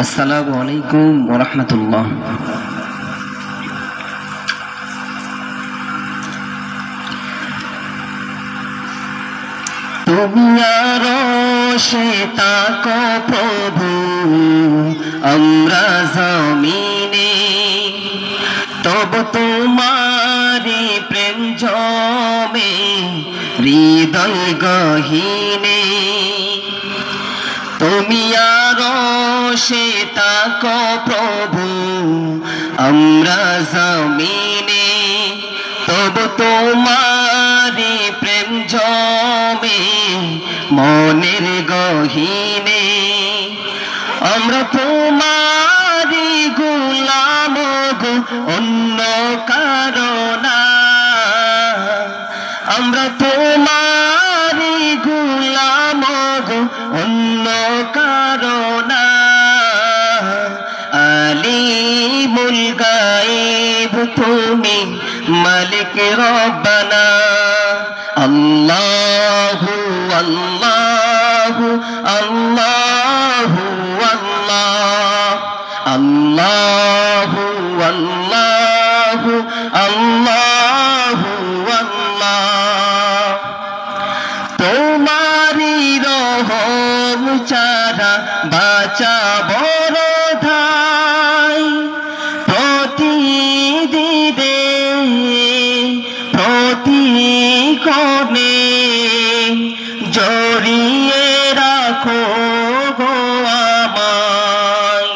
আসসালামু আলাইকুম ওয়া রাহমাতুল্লাহ। তুমি আরশে তাকো প্রভু, আমরা জমিনে, তবু তোমারি প্রেম জমে হৃদয় গহীনে। তুমি আরশে তাকো প্রভু, আমরা জমিনে, তবু তোমারি প্রেম জমে মনের গহীনে। আমরা তোমারি গোলাম গো, অন্য কারো না। আমরা তোমারি গোলাম গো, অন্য কারো না। আলিমুল গায়ব তুমি, মালিক রব্বানা। আল্লাহু আল্লাহু আল্লাহু আল্লাহ, আল্লাহু আল্লাহু আল্লাহু আল্লাহ। তোমারি রহম ছাড়া বাঁচা বড় ধাই, প্রতিদিনে প্রতিক্ষণে জড়িয়ে রাখো গো আমায়।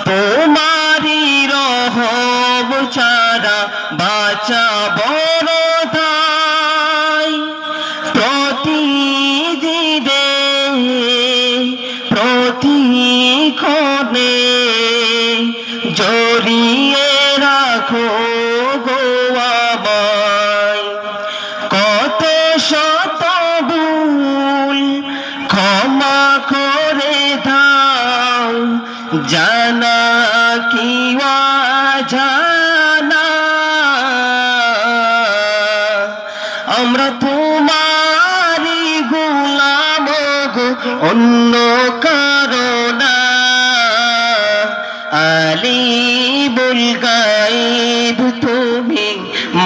তোমারি রহম ছাড়া বাঁচা বড় ধাই, প্রতিদিনে প্রতিক্ষণে জড়িয়ে রাখো গো আমায়। কত শত ভুল ক্ষমা করে দাও, জানা কি অজানা। আমরা তোমারি গোলাম গো, অন্য কারো না। আলিমুল গায়ব তুমি,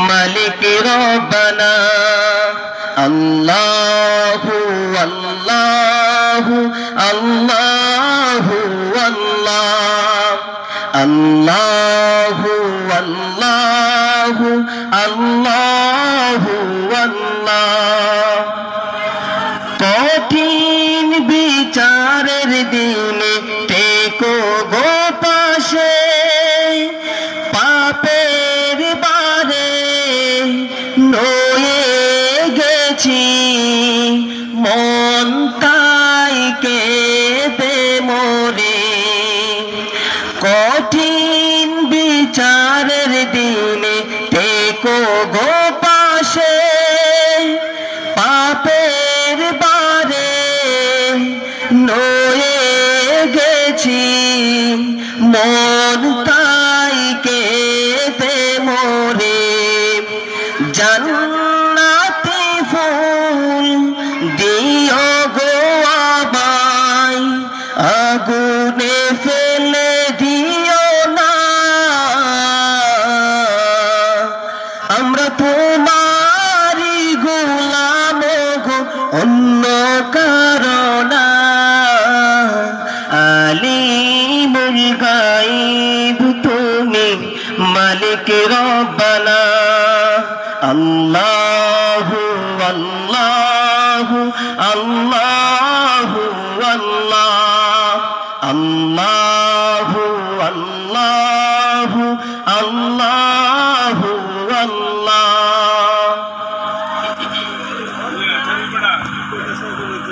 মালিক রব্বানা। আল্লাহু আল্লাহু আল্লাহু আল্লাহ, আল্লাহু আল্লাহু আল্লাহু আল্লাহ। কঠিন বিচারের দিনে টেকো গো পাশে, পাপের বারে নয়ে গেছি মন তাই কেঁদে মরে। কঠিন বিচারের দিনে টেকো গো পাশে, পাপের বারে নয়ে গেছি মন তাই কেঁদে মরে। জান্নাতি ফুল দিও গো আমায়, আগুনে ফেলে দিও না। আমরা তোমারি গোলাম গো, অন্য কারো না। আলিমুল গায়ব তুমি, মালিক রব্বানা। আল্লাহু আল্লাহু আল্লাহু আল্লাহ, আল্লাহু আল্লাহু আল্লাহ।